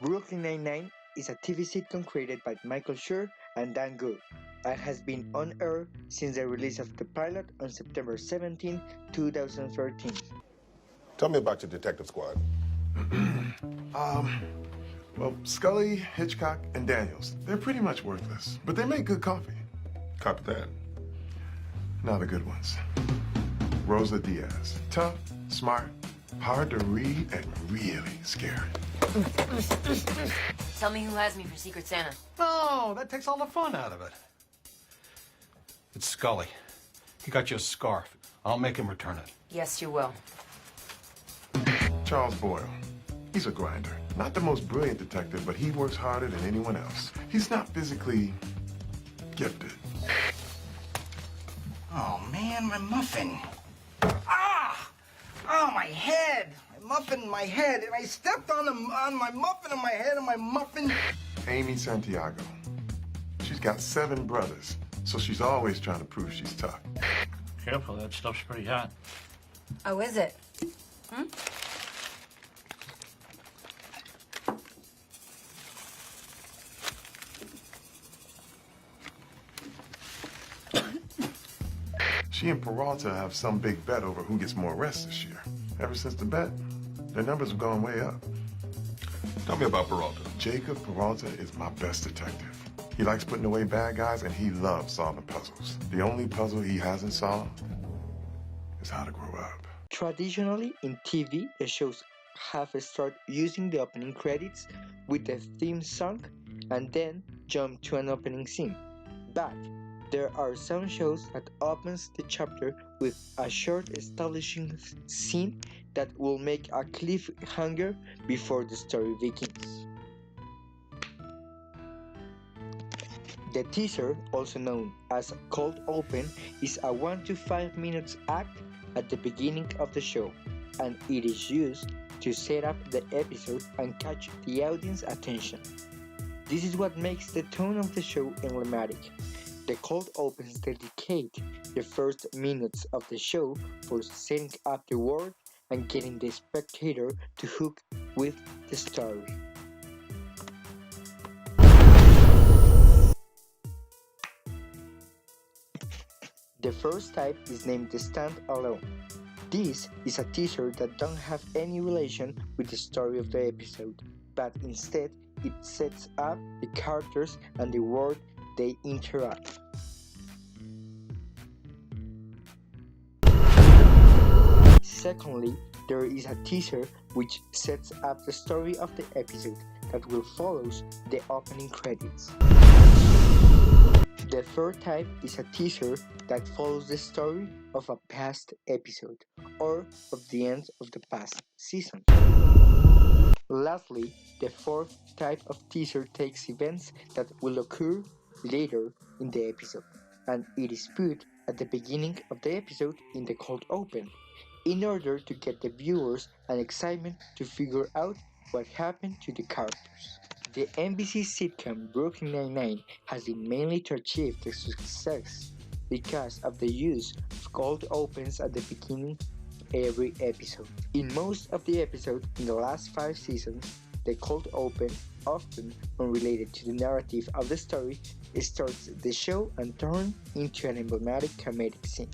Brooklyn Nine-Nine is a TV sitcom created by Michael Schur and Dan Goor and has been on air since the release of the pilot on September 17, 2013. Tell me about your detective squad. Well, Scully, Hitchcock, and Daniels, they're pretty much worthless, but they make good coffee. Copy that. Now the good ones. Rosa Diaz, tough, smart, hard to read, and really scary. Tell me who has me for Secret Santa. No, that takes all the fun out of it. It's Scully. He got you a scarf. I'll make him return it. Yes, you will. Charles Boyle. He's a grinder. Not the most brilliant detective, but he works harder than anyone else. He's not physically gifted. Oh, man, my muffin. Ah! Oh, my head. My muffin in my head. And I stepped on my muffin in my head and my muffin. Amy Santiago. She's got 7 brothers, so she's always trying to prove she's tough. Careful, that stuff's pretty hot. Oh, is it? She and Peralta have some big bet over who gets more arrests this year. Ever since the bet, their numbers have gone way up. Tell me about Peralta. Jacob Peralta is my best detective. He likes putting away bad guys, and he loves solving puzzles. The only puzzle he hasn't solved is how to grow up. Traditionally, in TV, the shows have started using the opening credits with the theme song and then jump to an opening scene. But there are some shows that opens the chapter with a short establishing scene that will make a cliffhanger before the story begins. The teaser, also known as cold open, is a 1 to 5 minutes act at the beginning of the show, and it is used to set up the episode and catch the audience attention. This is what makes the tone of the show emblematic. The cold opens dedicate the first minutes of the show for setting up the world and getting the spectator to hook with the story. The first type is named the stand-alone. This is a teaser that don't have any relation with the story of the episode, but instead it sets up the characters and the world they interact. Secondly, there is a teaser which sets up the story of the episode that will follow the opening credits. The third type is a teaser that follows the story of a past episode or of the end of the past season. Lastly, the fourth type of teaser takes events that will occur later in the episode, and it is put at the beginning of the episode in the cold open, in order to get the viewers an excitement to figure out what happened to the characters. The NBC sitcom Brooklyn Nine-Nine has been mainly to achieve the success because of the use of cold opens at the beginning of every episode. In most of the episodes in the last 5 seasons, the cold open, often unrelated to the narrative of the story, starts the show and turns into an emblematic comedic scene.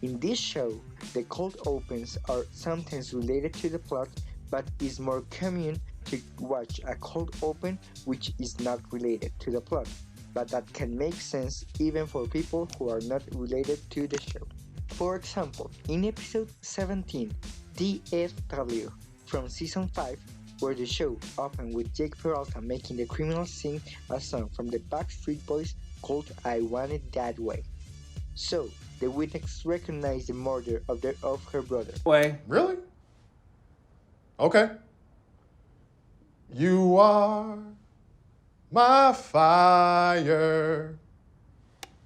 In this show, the cold opens are sometimes related to the plot, but is more common to watch a cold open which is not related to the plot, but that can make sense even for people who are not related to the show. For example, in episode 17, DFW, from season 5, where the show opened with Jake Peralta making the criminals sing a song from the Backstreet Boys called I Want It That Way. So, the witness recognized the murder of her brother. Really? Okay. You are my fire.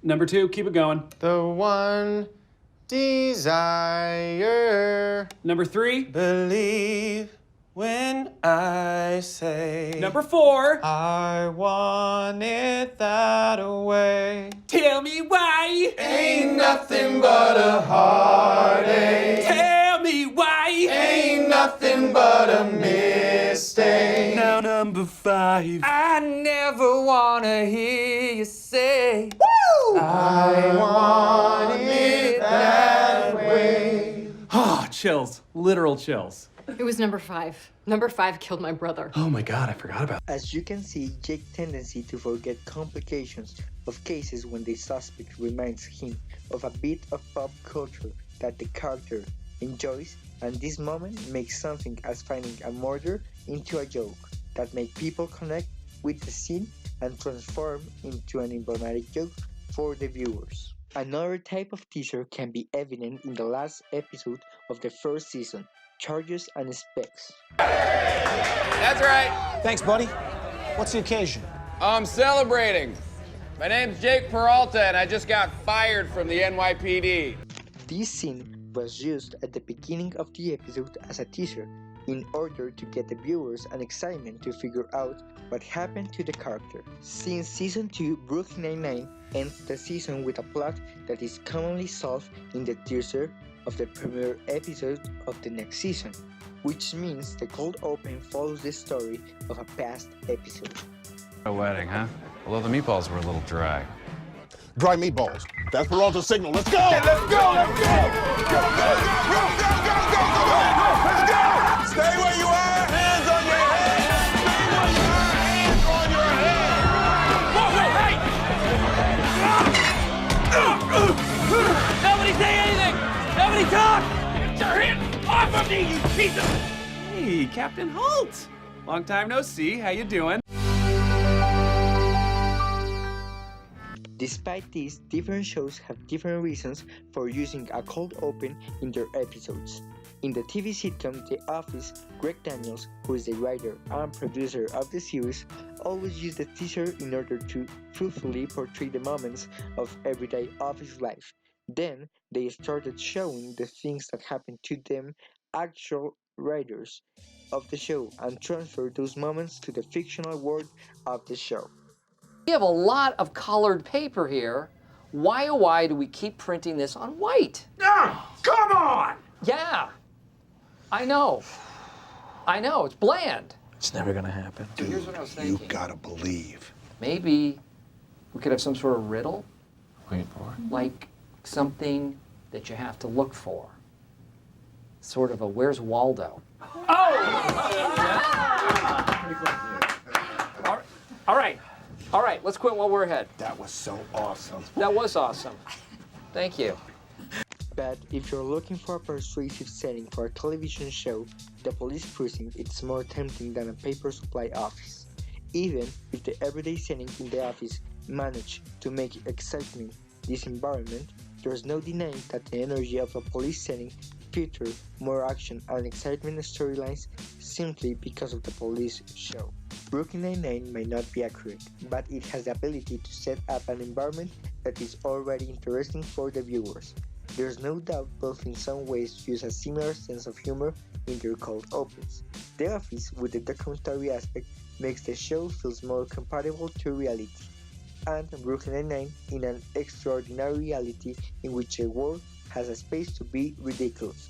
Number 2, keep it going. The one desire. Number 3. Believe when I say. Number 4. I want it that way. Tell me why. Ain't nothing but a heartache. Tell me why. Ain't nothing but a mistake. Now number number 5. I never wanna hear you say, I want it that way. ah, chills. Literal chills. It was number 5. Number 5 killed my brother. Oh my god, I forgot about As you can see, Jake's tendency to forget complications of cases when the suspect reminds him of a bit of pop culture that the character enjoys, and this moment makes something as finding a murder into a joke that make people connect with the scene and transform into an emblematic joke for the viewers. Another type of teaser can be evident in the last episode of the first season, Charges and Specs. That's right. Thanks, buddy. What's the occasion? I'm celebrating. My name's Jake Peralta, and I just got fired from the NYPD. This scene was used at the beginning of the episode as a teaser in order to get the viewers an excitement to figure out what happened to the character. Since Season 2, Brooklyn Nine-Nine ends the season with a plot that is commonly solved in the teaser of the premiere episode of the next season, which means the cold open follows the story of a past episode. A wedding, huh? Although the meatballs were a little dry. Dry meatballs. That's Peralta's signal. Let's go! Let's go! Let's go! Go, go, go, go, go, go, go, go, go! Let's go! Stay where you are! Hands on your head! Stay where you are! Hands on your head! Whoa, hey! Nobody say anything! Nobody talk! Get your hands off of me, you piece of... Hey, Captain Holt! Long time no see, how you doing? Despite this, different shows have different reasons for using a cold open in their episodes. In the TV sitcom The Office, Greg Daniels, who is the writer and producer of the series, always used the teaser in order to truthfully portray the moments of everyday office life. Then, they started showing the things that happened to them actual writers of the show and transferred those moments to the fictional world of the show. We have a lot of colored paper here. Why, oh why, do we keep printing this on white? Ah, come on! Yeah, I know. I know, it's bland. It's never gonna happen. Dude, here's what I was thinking. You gotta believe. Maybe we could have some sort of riddle, Wait for it. like something that you have to look for. Sort of a Where's Waldo? All right, let's quit while we're ahead. That was so awesome. That was awesome. Thank you. But if you're looking for a persuasive setting for a television show, the police precinct is more tempting than a paper supply office. Even if the everyday setting in the office managed to make excitement this environment, there's no denying that the energy of a police setting feature more action and excitement storylines simply because of the police show. Brooklyn Nine-Nine may not be accurate, but it has the ability to set up an environment that is already interesting for the viewers. There's no doubt both in some ways use a similar sense of humor in their cold opens. The Office, with the documentary aspect, makes the show feels more compatible to reality, and Brooklyn Nine-Nine in an extraordinary reality in which the world has a space to be ridiculous.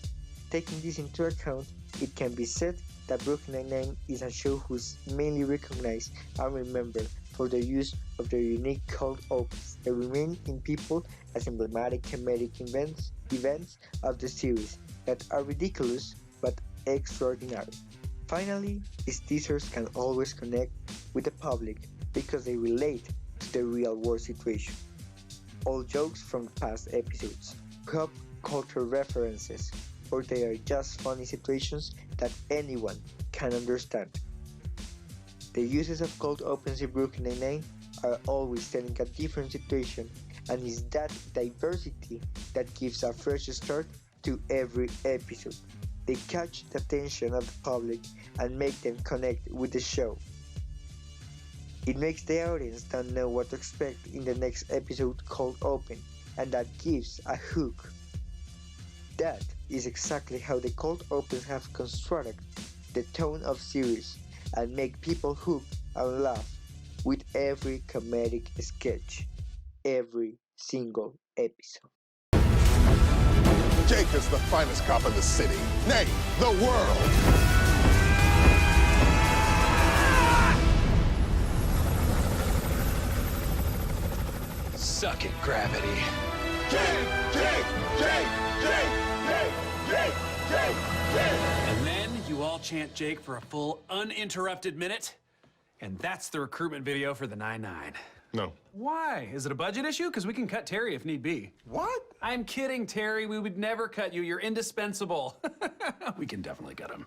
Taking this into account, it can be said that Brooklyn Nine-Nine is a show who's mainly recognized and remembered for the use of their unique cold opens that remain in people as emblematic comedic events of the series that are ridiculous but extraordinary. Finally, these teasers can always connect with the public because they relate to the real world situation. All jokes from past episodes, pop culture references, or they are just funny situations that anyone can understand. The uses of cold opens in Brooklyn Nine-Nine are always telling a different situation, and it's that diversity that gives a fresh start to every episode. They catch the attention of the public and make them connect with the show. It makes the audience not know what to expect in the next episode cold open, and that gives a hook. That is exactly how the cold opens have constructed the tone of series and make people hook and laugh with every comedic sketch, every single episode. Jake is the finest cop in the city, nay, the world. suck at gravity. And then you all chant Jake for a full, uninterrupted minute. And that's the recruitment video for the 9-9. No. Why? Is it a budget issue? Because we can cut Terry if need be. What? I'm kidding, Terry. We would never cut you. You're indispensable. We can definitely cut him.